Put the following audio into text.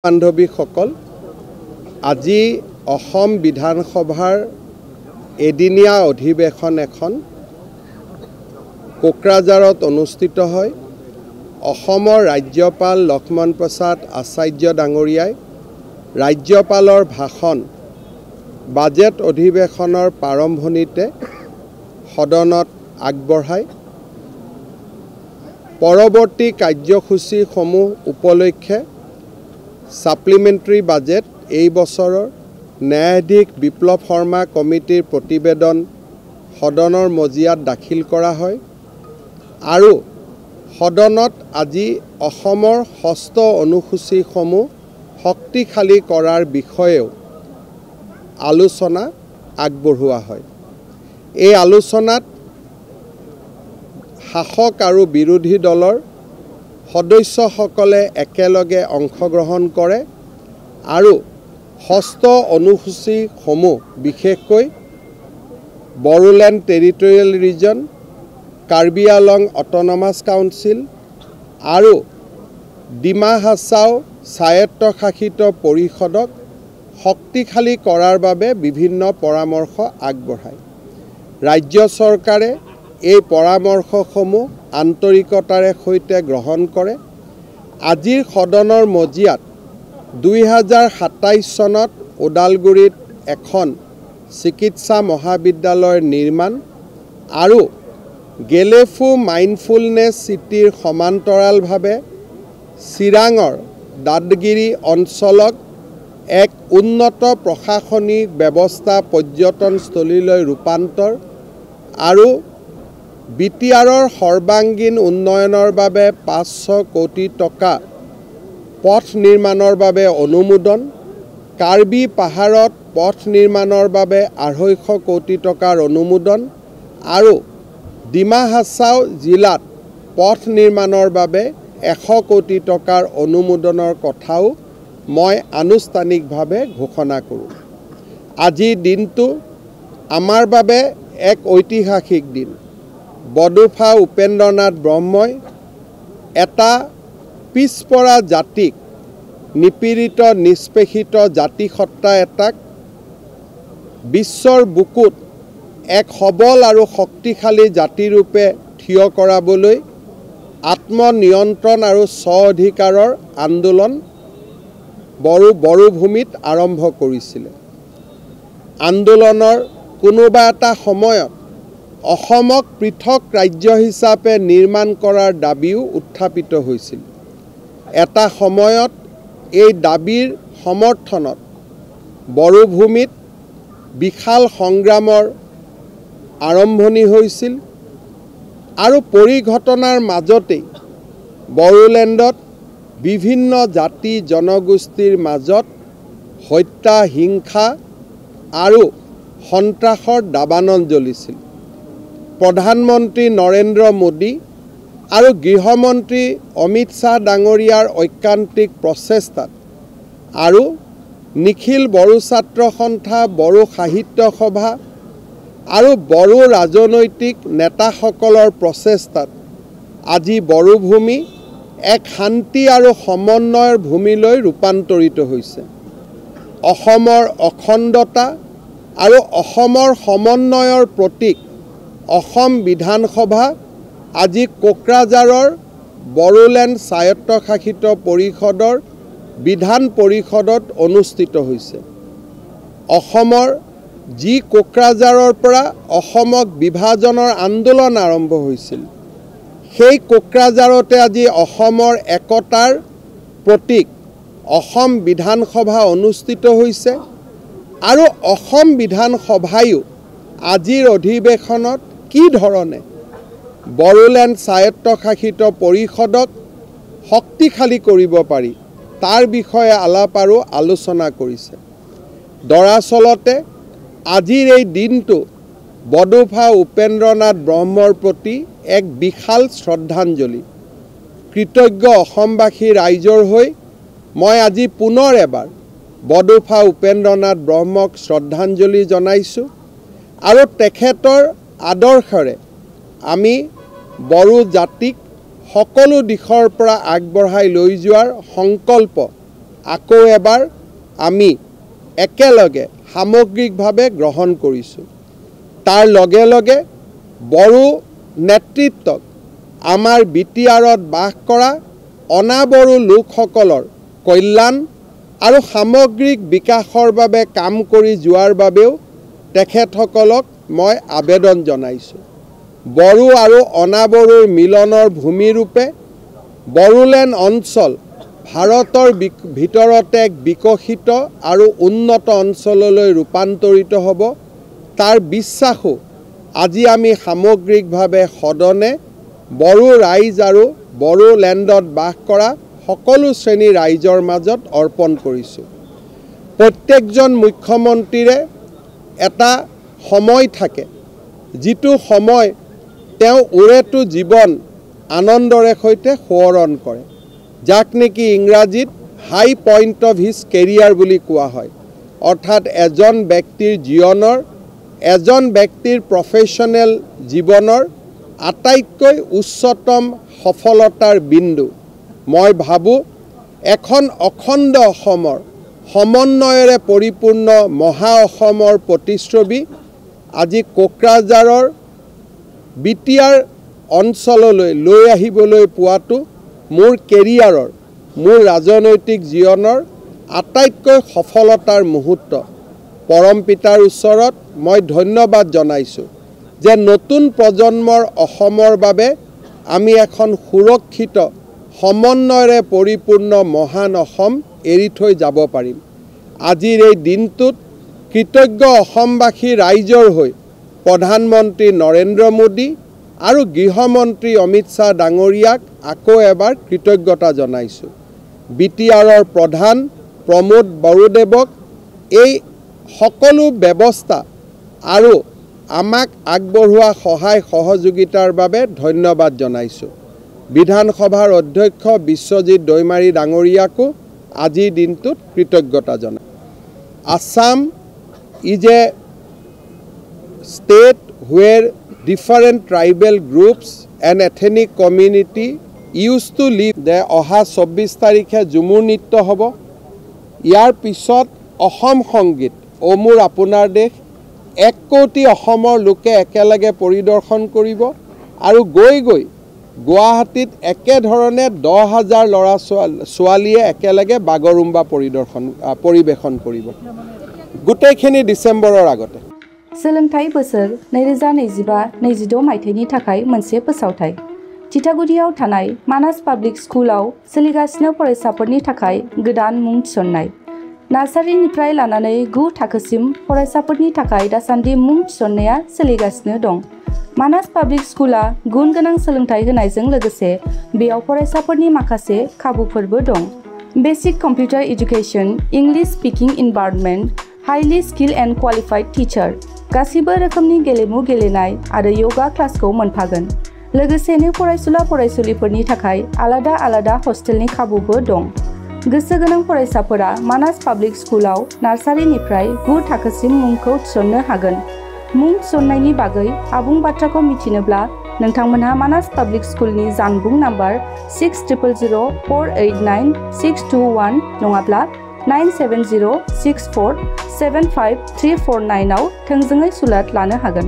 বান্ধৱীসকল আজি অসম বিধানসভাৰ এদিনীয়া অধিৱেশন এখন কোকৰাঝাৰত অনুষ্ঠিত হয়। অসমৰ ৰাজ্যপাল লক্ষ্মণ প্ৰসাদ আচাৰ্য ডাঙৰীয়াই ৰাজ্যপালৰ ভাষণ বাজেট অধিৱেশনৰ প্ৰাৰম্ভণিতে সদনত আগবঢ়ায়। পৰৱৰ্তী কাৰ্যসূচীসমূহ উপলক্ষে সাপ্লিমেণ্টাৰী বাজেট এই বছৰৰ ন্যায়াধীশ বিপ্লৱ শৰ্মা কমিটিৰ প্ৰতিবেদন সদনৰ মজিয়াত দাখিল কৰা হয় আৰু সদনত আজি অসমৰ ষষ্ঠ অনুসূচীসমূহ শক্তিশালী কৰাৰ বিষয়েও আলোচনা আগবঢ়োৱা হয়। এই আলোচনাত শাসক আৰু বিৰোধী দলৰ সদস্যসকলে একেলগে অংশগ্ৰহণ কৰে আৰু ষষ্ঠ অনুসূচীসমূহ বিশেষকৈ Bodoland territorial region, Karbi Anglong autonomous council আৰু ডিমা হাছাও স্বায়ত্তশাসিত পৰিষদক শক্তিশালী কৰাৰ বাবে বিভিন্ন পৰামৰ্শ আগবঢ়ায়। ৰাজ্য চৰকাৰে এই পৰামৰ্শসমূহ আন্তৰিকতাৰে সৈতে গ্ৰহণ কৰে। আজিৰ সদনৰ মজিয়াত 2027 চনত ওদালগুৰিত এখন চিকিৎসা মহাবিদ্যালয়ৰ নিৰ্মাণ আৰু গেলেফু মাইণ্ডফুলনেছ চিটিৰ সমান্তৰালভাৱে চিৰাঙৰ দাঁতগিৰি অঞ্চলক এক উন্নত প্ৰশাসনিক ব্যৱস্থা পৰ্যটনস্থলীলৈ ৰূপান্তৰ আৰু বিটিআৰৰ সৰ্বাংগীন উন্নয়নৰ বাবে 500 কোটি টকা পথ নিৰ্মাণৰ বাবে অনুমোদন, কাৰ্বি পাহাৰত পথ নিৰ্মাণৰ বাবে 250 কোটি টকাৰ অনুমোদন আৰু ডিমা হাছাও জিলাত পথ নিৰ্মাণৰ বাবে 100 কোটি টকাৰ অনুমোদনৰ কথাও মই আনুষ্ঠানিকভাৱে ঘোষণা কৰোঁ। আজিৰ দিনটো আমাৰ বাবে এক ঐতিহাসিক দিন। বডোফা উপেন্দ্ৰনাথ ব্ৰহ্মই এটা পিছপৰা জাতিক, নিপীড়িত নিষ্পেষিত জাতিসত্তা এটাক বিশ্বৰ বুকুত এক সবল আৰু শক্তিশালী জাতিৰূপে থিয় কৰাবলৈ আত্মনিয়ন্ত্ৰণ আৰু স্ব অধিকাৰৰ আন্দোলন বড়োভূমিত আৰম্ভ কৰিছিলে। আন্দোলনৰ কোনোবা এটা সময়ত অসমক পৃথক ৰাজ্য হিচাপে নিৰ্মাণ কৰাৰ দাবীও উত্থাপিত হৈছিল। এটা সময়ত এই দাবীৰ সমৰ্থনত বড়োভূমিত বিশাল সংগ্ৰামৰ আৰম্ভণি হৈছিল আৰু পৰিঘটনাৰ মাজতেই বড়োলেণ্ডত বিভিন্ন জাতি জনগোষ্ঠীৰ মাজত হত্যা, হিংসা আৰু সন্ত্ৰাসৰ দাবানল জ্বলিছিল। প্ৰধানমন্ত্ৰী নৰেন্দ্ৰ মোদী আৰু গৃহমন্ত্ৰী অমিত শ্বাহ ডাঙৰীয়াৰ ঐকান্তিক প্ৰচেষ্টাত আৰু নিখিল বড়ো ছাত্ৰ সন্থা, বড়ো সাহিত্য সভা আৰু বড়ো ৰাজনৈতিক নেতাসকলৰ প্ৰচেষ্টাত আজি বড়োভূমি এক শান্তি আৰু সমন্বয়ৰ ভূমিলৈ ৰূপান্তৰিত হৈছে। অসমৰ অখণ্ডতা আৰু অসমৰ সমন্বয়ৰ প্ৰতীক অসম বিধানসভা আজি কোকৰাঝাৰৰ বড়োলেণ্ড স্বায়ত্তশাসিত পৰিষদৰ বিধান পৰিষদত অনুষ্ঠিত হৈছে। অসমৰ যি কোকৰাঝাৰৰ পৰা অসমক বিভাজনৰ আন্দোলন আৰম্ভ হৈছিল, সেই কোকৰাঝাৰতে আজি অসমৰ একতাৰ প্ৰতীক অসম বিধানসভা অনুষ্ঠিত হৈছে আৰু অসম বিধানসভায়ো আজিৰ অধিৱেশনত কি ধৰণে বড়োলেণ্ড স্বায়ত্তশাসিত পৰিষদক শক্তিশালী কৰিব পাৰি তাৰ বিষয়ে আলাপ আৰু আলোচনা কৰিছে। দৰাচলতে আজিৰ এই দিনটো বডোফা উপেন্দ্ৰনাথ ব্ৰহ্মৰ প্ৰতি এক বিশাল শ্ৰদ্ধাঞ্জলি। কৃতজ্ঞ অসমবাসী ৰাইজৰ হৈ মই আজি পুনৰ এবাৰ বডোফা উপেন্দ্ৰনাথ ব্ৰহ্মক শ্ৰদ্ধাঞ্জলি জনাইছোঁ আৰু তেখেতৰ আদৰ্শৰে আমি বড়ো জাতিক সকলো দিশৰ পৰা আগবঢ়াই লৈ যোৱাৰ সংকল্প আকৌ এবাৰ আমি একেলগে সামগ্ৰিকভাৱে গ্ৰহণ কৰিছোঁ। তাৰ লগে লগে বড়ো নেতৃত্বক আমাৰ বিটিআৰত বাস কৰা অনাবড়ো লোকসকলৰ কল্যাণ আৰু সামগ্ৰিক বিকাশৰ বাবে কাম কৰি যোৱাৰ বাবেও তেখেতসকলক মই আবেদন জনাইছোঁ। বড়ো আৰু অনাবড়োৰ মিলনৰ ভূমিৰূপে বড়োলেণ্ড অঞ্চল ভাৰতৰ ভিতৰতে এক বিকশিত আৰু উন্নত অঞ্চললৈ ৰূপান্তৰিত হ'ব, তাৰ বিশ্বাসো আজি আমি সামগ্ৰিকভাৱে সদনে বড়ো ৰাইজ আৰু বড়োলেণ্ডত বাস কৰা সকলো শ্ৰেণীৰ ৰাইজৰ মাজত অৰ্পণ কৰিছোঁ। প্ৰত্যেকজন মুখ্যমন্ত্ৰীৰে এটা সময় থাকে, যিটো সময় তেওঁ উৰেটো জীৱন আনন্দৰে সৈতে সোঁৱৰণ কৰে, যাক নেকি ইংৰাজীত হাই পইণ্ট অফ হিজ কেৰিয়াৰ বুলি কোৱা হয়। অৰ্থাৎ এজন ব্যক্তিৰ জীৱনৰ, এজন ব্যক্তিৰ প্ৰফেশ্যনেল জীৱনৰ আটাইতকৈ উচ্চতম সফলতাৰ বিন্দু। মই ভাবোঁ এখন অখণ্ড অসমৰ সমন্বয়েৰে পৰিপূৰ্ণ মহা অসমৰ প্ৰতিচ্ছবি আজি কোকৰাঝাৰৰ বিটিআৰ অঞ্চললৈ লৈ আহিবলৈ পোৱাটো মোৰ কেৰিয়াৰৰ, মোৰ ৰাজনৈতিক জীৱনৰ আটাইতকৈ সফলতাৰ মুহূৰ্ত। পৰম পিতাৰ ওচৰত মই ধন্যবাদ জনাইছোঁ যে নতুন প্ৰজন্মৰ অসমৰ বাবে আমি এখন সুৰক্ষিত সমন্বয়েৰে পৰিপূৰ্ণ মহান অসম এৰি থৈ যাব পাৰিম। আজিৰ এই দিনটোত কৃতজ্ঞ অসমবাসী ৰাইজৰ হৈ প্ৰধানমন্ত্ৰী নৰেন্দ্ৰ মোদী আৰু গৃহমন্ত্ৰী অমিত শ্বাহ ডাঙৰীয়াক আকৌ এবাৰ কৃতজ্ঞতা জনাইছোঁ। বিটিআৰৰ প্ৰধান প্ৰমোদ বড়োদেৱক এই সকলো ব্যৱস্থা আৰু আমাক আগবঢ়োৱা সহায় সহযোগিতাৰ বাবে ধন্যবাদ জনাইছোঁ। বিধানসভাৰ অধ্যক্ষ বিশ্বজিৎ দৈমাৰী ডাঙৰীয়াকো আজিৰ দিনটোত কৃতজ্ঞতা জনাই। Assam is a state where different tribal groups and ethnic community used to live. There অহা 24 তাৰিখে ঝুমুৰ নৃত্য হ'ব। ইয়াৰ পিছত অসম সংগীত অ মোৰ আপোনাৰ দেশ 1 কোটি অসমৰ লোকে একেলগে পৰিদৰ্শন কৰিব আৰু গৈ গৈ গুৱাহাটীত একেধৰণে 10,000 ল'ৰা ছোৱালীয়ে একেলগে বাগৰুম্বা পৰিৱেশন কৰিব। গোটেইখিনি ডিচেম্বৰৰ আগতে। सोलोंथाइ बोसोर 2025-26 मायथाइनि थाखाय मोनसे फोसावथाय। थिथागुरियाव थानाय मानास पाब्लिक स्कुलाव सोलिगासिनो फरायसाफोरनि थाखाय गोदान मुं थिसननाय। नार्सारिनिफ्राय लानानै 9 थाखोसिम फरायसाफोरनि थाखाय दासान्दि मुं थिसननाया सोलिगासिनो दं। मानास पाब्लिक स्कुला गुन गोनां सोलोंथाइ होनायजों लोगोसे बेयाव फरायसाफोरनि माखासे खाबुफोरबो दं। Basic computer education, English speaking environment, highly skill and qualified teacher, गासिबो रोखोमनि गेलेमु गेलेनाय आरो योगा क्लासखौ मोनफागोन। लोगोसेनो फरायसुला फरायसुलिफोरनि थाखाय आलादा आलादा हस्टेलनि खाबुबो दं। गोसो गोनां फरायसाफोरा मानास पाब्लिक स्कुलाव नार्सारिनिफ्राय 9 थाखोसिम मुंखौ थिसननो हागोन। मुं थिसननायनि बागै आबुं बाथ्राखौ मिथिनोब्ला नोंथांमोनहा मानास पाब्लिक स्कुलनि जानबुं नाम्बार 6000489621 नङाब्ला 9706475349 आव थोंजोङै सुलाद लानो हागोन।